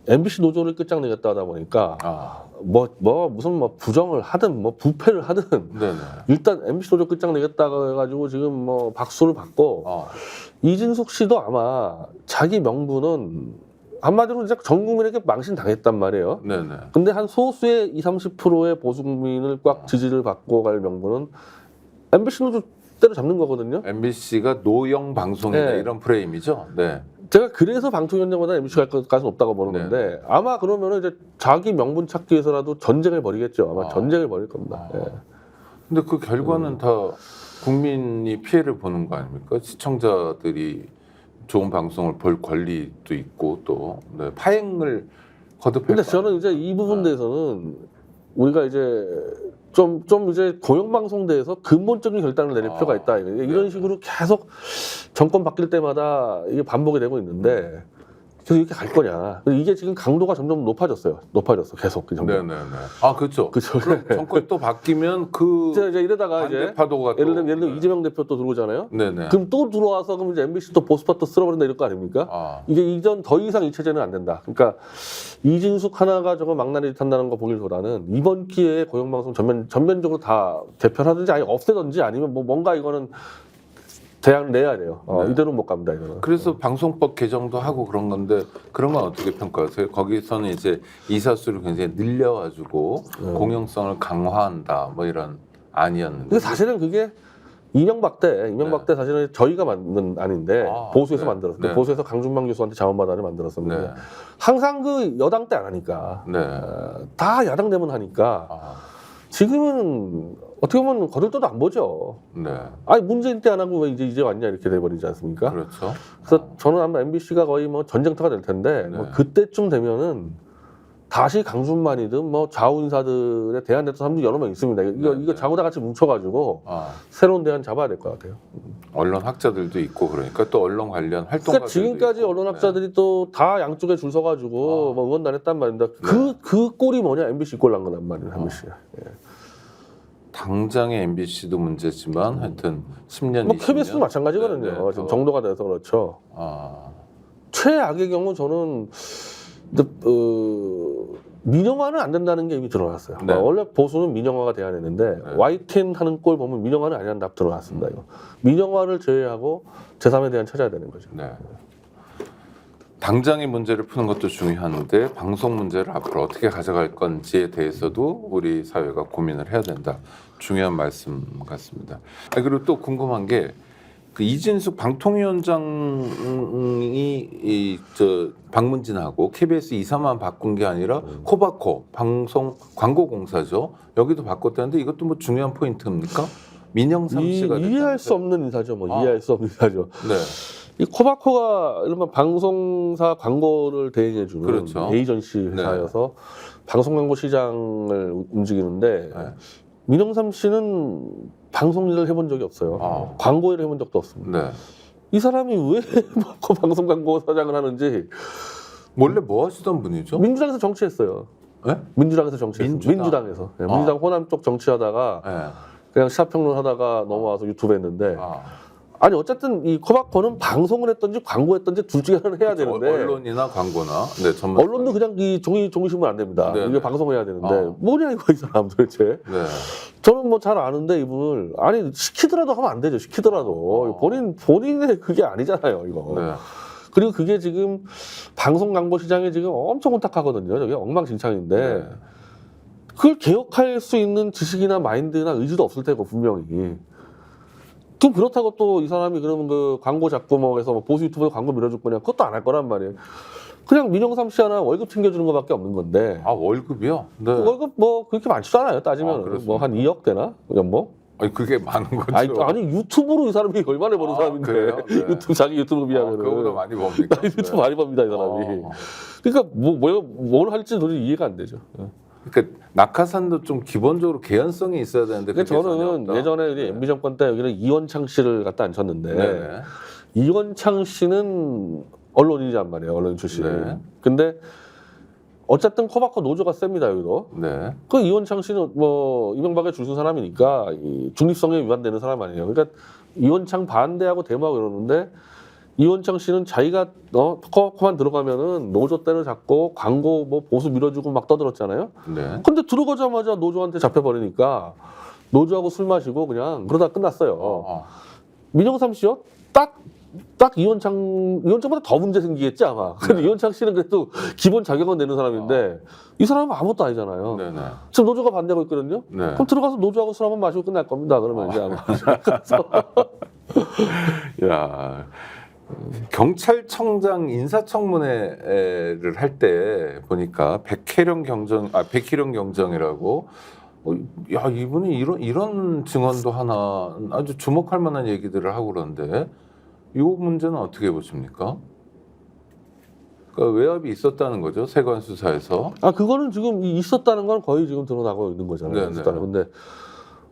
MBC 노조를 끝장내겠다 하다 보니까 무슨 뭐 부정을 하든 뭐 부패를 하든 네네. 일단 MBC 노조 끝장내겠다고 해가지고 지금 뭐 박수를 받고 이진숙 씨도 아마 자기 명분은 한마디로 이제 전 국민에게 망신당했단 말이에요. 네네. 근데 한 소수의 20-30%의 보수 국민을 꽉 지지를 받고 갈 명분은 MBC 노조 때려잡는 거거든요. MBC가 노영 방송이다 네. 이런 프레임이죠. 네. 제가 그래서 방통위원장보다 MBC가 갈 가능성이 높다고 보는데 아마 그러면은 이제 자기 명분 찾기 위해서라도 전쟁을 벌이겠죠. 아마 전쟁을 벌일 겁니다. 예. 근데 그 결과는 다 국민이 피해를 보는 거 아닙니까? 시청자들이 좋은 방송을 볼 권리도 있고 또 파행을 거듭할 근데 거 저는 이제 이 부분 대해서는 우리가 이제 좀 이제 공영방송대에서 근본적인 결단을 내릴 필요가 있다. 이런 식으로 계속 정권 바뀔 때마다 이게 반복이 되고 있는데 계속 이렇게 갈 거냐. 이게 지금 강도가 점점 높아졌어요. 계속 그 정도. 네네네. 아 그렇죠. 그렇죠. 그럼 정권 또 바뀌면 그 이제 이러다가 반대 이제 파도가 또 예를 들면 이재명 대표 또 들어오잖아요. 네네. 그럼 또 들어와서 그럼 이제 MBC 또 보수파 또 쓸어버린다 이럴 거 아닙니까? 아, 이게 이전 더 이상 이 체제는 안 된다. 그러니까 이진숙 하나가 저거 망나니 탄다는 거 보기보다는 이번 기회에 고용방송 전면적으로 다 개편하든지 아니 없애든지 아니면 뭐 뭔가 이거는 대안을 내야 돼요. 네. 이대로 못 갑니다. 이거는. 그래서 방송법 개정도 하고 그런 건데 그런 건 어떻게 평가하세요? 거기서는 이제 이사수를 굉장히 늘려가지고 공영성을 강화한다 뭐 이런 아니었는데. 근데 사실은 그게 이명박 때 사실은 저희가 만든 안인데 아, 보수에서 네. 만들었어요. 네. 보수에서 강준만 교수한테 자원마다를 만들었었는데 네. 항상 그 여당 때 안 하니까 네. 다 야당 되면 하니까 아, 지금은 어떻게 보면 거들떠도 안 보죠. 네. 아니 문재인 때 안 하고 왜 이제 왔냐 이렇게 돼버리지 않습니까? 그렇죠. 그래서 저는 아마 MBC가 거의 뭐 전쟁터가 될 텐데 네. 뭐 그때쯤 되면은 다시 강준만이든 뭐 좌우 인사들의 대안됐던 사람들이 여러 명 있습니다. 이거 네. 좌우 다 같이 뭉쳐가지고 아, 새로운 대안 잡아야 될 것 같아요. 언론 학자들도 있고 그러니까 또 언론 관련 활동가들도 그러니까 지금까지 있고. 언론학자들이 또 다 양쪽에 줄 서가지고 뭐 의원단 했단 말입니다. 그 꼴이 뭐냐 MBC 꼴 난 거란 말이에요. MBC. 당장의 MBC도 문제지만 하여튼 10년, 뭐 20년. KBS도 마찬가지거든요. 네, 네. 지금 정도가 돼서 그렇죠. 아, 최악의 경우 저는 민영화는 안 된다는 게 이미 드러났어요. 네. 원래 보수는 민영화가 돼야 되는데 네. YTN 하는 꼴 보면 민영화는 아니라는 답 드러났습니다. 이거 민영화를 제외하고 제3에 대한 찾아야 되는 거죠. 네. 당장의 문제를 푸는 것도 중요한데 방송 문제를 앞으로 어떻게 가져갈 건지에 대해서도 우리 사회가 고민을 해야 된다. 중요한 말씀 같습니다. 그리고 또 궁금한 게 그 이진숙 방통위원장이 방문진하고 KBS 이사만 바꾼 게 아니라 코바코 방송 광고공사죠. 여기도 바꿨다는데 이것도 뭐 중요한 포인트입니까? 민영삼 씨가 이해할 수 없는 인사죠. 뭐 아. 이해할 수 없는 인사죠. 네. 이 코바코가 이른바 방송사 광고를 대행해주는 그렇죠. 에이전시 회사여서 방송 광고 시장을 움직이는데 네. 민영삼 씨는 방송 일을 해본 적이 없어요. 아. 광고 일을 해본 적도 없습니다. 네. 이 사람이 왜 방송 광고 사장을 하는지 원래 뭐 하시던 분이죠? 민주당에서 정치했어요. 네? 민주당에서 정치했어요. 민주당? 민주당에서. 네, 민주당 호남 쪽 정치하다가 네. 그냥 시사평론 하다가 넘어와서 유튜브 했는데 아. 아니 어쨌든 이 코바코는 방송을 했든지 광고했든지 둘 중에 하나는 해야 되는데 언론이나 광고나 네, 전문 언론도 그냥 이 종이신문 안 됩니다. 네, 이게 네. 방송을 해야 되는데 아. 뭐냐 이거 이 사람 도대체. 네. 저는 뭐 잘 아는데 이분을 아니 시키더라도 하면 안 되죠. 시키더라도 본인의 그게 아니잖아요 이거. 네. 그리고 그게 지금 방송 광고 시장에 지금 엄청 혼탁하거든요. 저게 엉망진창인데 네. 그걸 개혁할 수 있는 지식이나 마인드나 의지도 없을 테고 분명히. 또 그렇다고 또 이 사람이 그러면 그 광고 잡고 뭐 해서 보수 유튜브에 광고 밀어줄 거냐 그것도 안 할 거란 말이에요. 그냥 민영삼 씨 하나 월급 챙겨주는 것밖에 없는 건데 아 월급이요? 네. 월급 뭐 그렇게 많지도 않아요 따지면 그렇습니까? 뭐 한 2억 되나 연봉? 아니 그게 많은 거죠. 아니 유튜브로 이 사람이 얼마나 버는 사람인데 그래요? 네. 유튜브 자기 유튜브 비하면 그거보다 많이 봅니까? 아니, 유튜브 많이 법니다 이 사람이. 그러니까 뭘 할지 도저히 이해가 안 되죠. 그러니까 낙하산도 좀 기본적으로 개연성이 있어야 되는데 근데 그게 전혀 저는 없다. 예전에 우리 MB 정권 때 여기는 이원창 씨를 갖다 앉혔는데 네네. 이원창 씨는 언론인이란 말이에요. 언론인 출신. 네. 근데 어쨌든 코바코 노조가 셉니다 여기도. 네. 그 이원창 씨는 뭐 이명박에 줄선 사람이니까 이 중립성에 위반되는 사람 아니에요. 그러니까 이원창 반대하고 대모하고 이러는데 이원창 씨는 자기가 코바코만 들어가면은 노조 때를 잡고 광고 뭐 보수 밀어주고 막 떠들었잖아요. 네. 근데 들어가자마자 노조한테 잡혀버리니까 노조하고 술 마시고 그냥 그러다 끝났어요. 민영삼 씨요? 딱 이원창보다 더 문제 생기겠지 아마. 근데 이원창 씨는 그래도 기본 자격은 내는 사람인데 이 사람은 아무것도 아니잖아요. 네네. 지금 노조가 반대하고 있거든요. 네. 그럼 들어가서 노조하고 술 한번 마시고 끝날 겁니다. 그러면 이제 아마. 야. 경찰청장 인사청문회를 할 때 보니까 백혜령 경정이라고 야 이분이 이런 증언도 하나 아주 주목할 만한 얘기들을 하고 그러는데 이 문제는 어떻게 보십니까? 그러니까 외압이 있었다는 거죠 세관 수사에서. 그거는 지금 있었다는 건 거의 지금 드러나고 있는 거잖아요. 네네. 있었다는. 근데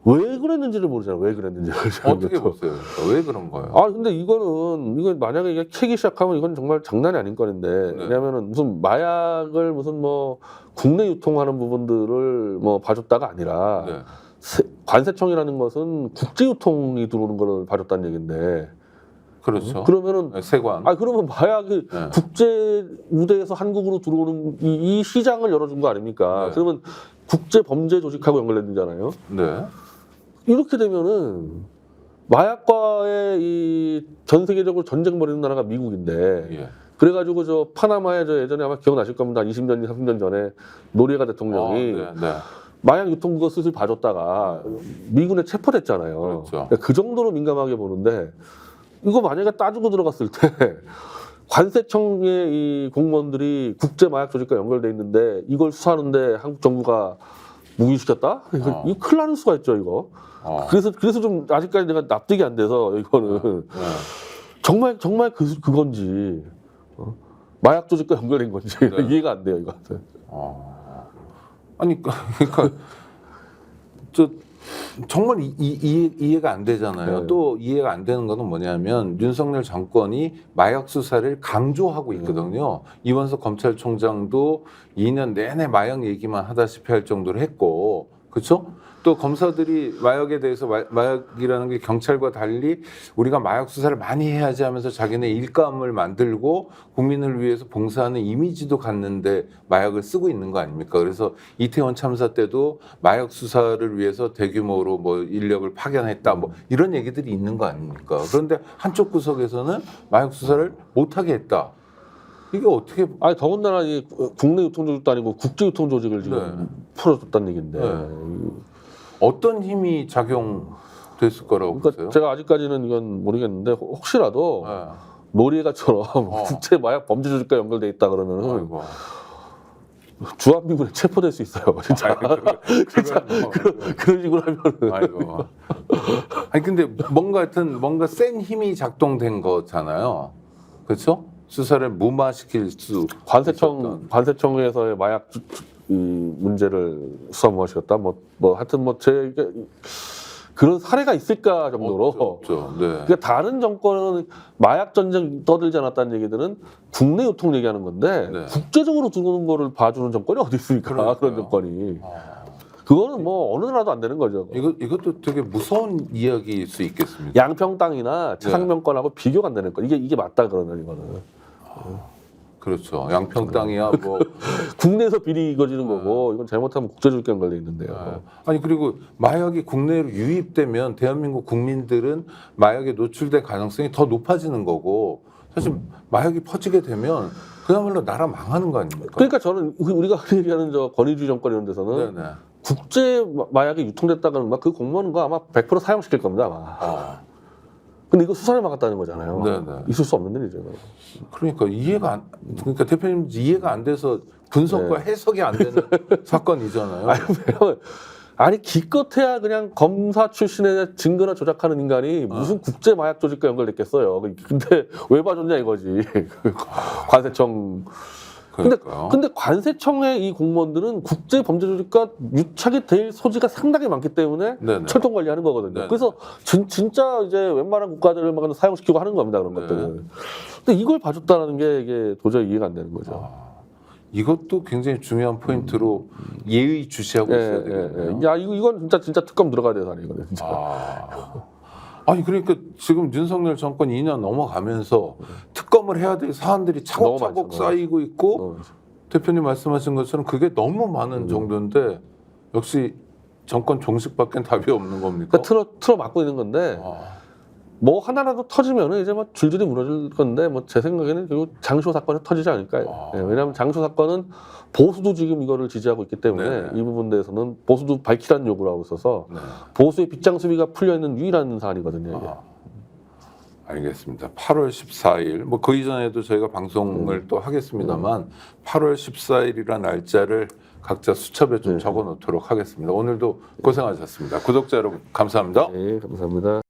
왜 그랬는지를 모르잖아요. 왜 그랬는지를. 어떻게 보세요? 왜 그런 거예요? 아 근데 이건 만약에 이게 캐기 시작하면 이건 정말 장난이 아닌 건데 네. 왜냐하면은 무슨 마약을 무슨 뭐 국내 유통하는 부분들을 뭐 봐줬다가 아니라 네. 관세청이라는 것은 국제 유통이 들어오는 거를 봐줬다는 얘긴데 그렇죠. 그러면은 세관. 그러면 마약이 네. 국제 무대에서 한국으로 들어오는 이 시장을 열어준 거 아닙니까? 네. 그러면 국제 범죄 조직하고 연결되잖아요. 네. 이렇게 되면은 마약과의 이 전 세계적으로 전쟁 벌이는 나라가 미국인데 예. 그래가지고 저 파나마에 저 예전에 아마 기억나실 겁니다. 20년, 30년 전에 노리에가 대통령이 네. 네. 마약 유통 그거 슬슬 봐줬다가 미군에 체포됐잖아요. 그렇죠. 그러니까 그 정도로 민감하게 보는데 이거 만약에 따지고 들어갔을 때 관세청의 이 공무원들이 국제 마약 조직과 연결돼 있는데 이걸 수사하는데 한국 정부가 무기시켰다? 이거 큰일 나는 수가 있죠, 이거. 그래서 좀 아직까지 내가 납득이 안 돼서 이거는 네. 정말 그건지 마약 조직과 연결된 건지 네. 이해가 안 돼요, 이거. 아니 그러니까 저 정말 이해가 안 되잖아요. 네. 또 이해가 안 되는 거는 뭐냐면 윤석열 정권이 마약 수사를 강조하고 있거든요. 이원석 검찰총장도 2년 내내 마약 얘기만 하다시피 할 정도로 했고, 그렇죠? 또 검사들이 마약에 대해서 마약이라는 게 경찰과 달리 우리가 마약 수사를 많이 해야지 하면서 자기네 일감을 만들고 국민을 위해서 봉사하는 이미지도 갖는데 마약을 쓰고 있는 거 아닙니까? 그래서 이태원 참사 때도 마약 수사를 위해서 대규모로 뭐 인력을 파견했다 뭐 이런 얘기들이 있는 거 아닙니까? 그런데 한쪽 구석에서는 마약 수사를 못하게 했다. 이게 어떻게? 아니 더군다나 이 국내 유통 조직도 아니고 국제 유통 조직을 지금 풀어줬다는 얘기인데. 네. 어떤 힘이 작용됐을 거라고 그러니까 보세요? 제가 아직까지는 이건 모르겠는데 혹시라도 네. 노리에가처럼 국제 마약 범죄 조직과 연결돼 있다 그러면은 아이고. 주한미군에 체포될 수 있어요, 진짜. 그런 식으로 하면은. 아이고. 아니 근데 뭔가 센 힘이 작동된 거잖아요. 그렇죠? 수사를 무마시킬 수 있었던. 관세청에서의 마약 이 문제를 수사 무마시켰다. 하여튼 제 그런 사례가 있을까 정도로. 없죠. 네. 그러니까 다른 정권은 마약 전쟁 떠들지 않았다는 얘기들은 국내 유통 얘기하는 건데 네. 국제적으로 들어오는 거를 봐주는 정권이 어디 있습니까? 그러니까요. 그런 정권이. 그거는 뭐 어느 나라도 안 되는 거죠. 이것도 되게 무서운 이야기일 수 있겠습니다. 양평 땅이나 차상명권하고 비교가 안 되는 거. 이게 맞다 그러면 이거는. 그렇죠. 양평 땅이야 뭐. 국내에서 비리 이거지는 거고 이건 잘못하면 국제적 연결돼 있는데요. 아니 그리고 마약이 국내로 유입되면 대한민국 국민들은 마약에 노출될 가능성이 더 높아지는 거고 사실 마약이 퍼지게 되면 그야말로 나라 망하는 거 아닙니까? 그러니까 저는 우리가 흔히 얘기하는 저 권위주의 정권 이런 데서는 네네. 국제 마약이 유통됐다 그러면 막 그 공무원은 거 아마 100% 사용시킬 겁니다. 아마. 근데 이거 수사를 막았다는 거잖아요. 네네. 있을 수 없는 일이죠. 그러니까 그러니까 대표님 이해가 안 돼서 분석과 해석이 안 되는 사건이잖아요. 아니 기껏해야 그냥 검사 출신의 증거나 조작하는 인간이 무슨 국제 마약 조직과 연결됐겠어요. 근데 왜 봐줬냐 이거지. 관세청. 근데 관세청의 이 공무원들은 국제 범죄 조직과 유착이 될 소지가 상당히 많기 때문에 네네. 철통 관리하는 거거든요. 네네. 그래서 진짜 이제 웬만한 국가들을 막 사용시키고 하는 겁니다 그런 것들을. 근데 이걸 봐줬다는 게 이게 도저히 이해가 안 되는 거죠. 이것도 굉장히 중요한 포인트로 예의주시하고 있어야 되겠네요. 야 이건 진짜 특검 들어가야 되는 사안이거든요. 진짜. 아니 그러니까 지금 윤석열 정권 2년 넘어가면서 특검을 해야 될 사안들이 차곡차곡 쌓이고 있고 대표님 말씀하신 것처럼 그게 너무 많은 정도인데 역시 정권 종식밖에 답이 없는 겁니까? 그러니까 틀어 막고 있는 건데 뭐 하나라도 터지면은 이제 뭐 줄줄이 무너질 건데 뭐 제 생각에는 결국 장시호 사건이 터지지 않을까요? 왜냐하면 장시호 사건은 보수도 지금 이거를 지지하고 있기 때문에 이 부분 대해서는 보수도 밝히라는 요구를 하고 있어서 보수의 빗장 수비가 풀려 있는 유일한 사안이거든요. 이게. 알겠습니다. 8월 14일 뭐 그 이전에도 저희가 방송을 또 하겠습니다만 8월 14일이라는 날짜를 각자 수첩에 좀 적어 놓도록 하겠습니다. 오늘도 고생하셨습니다. 구독자 여러분 감사합니다. 네, 감사합니다.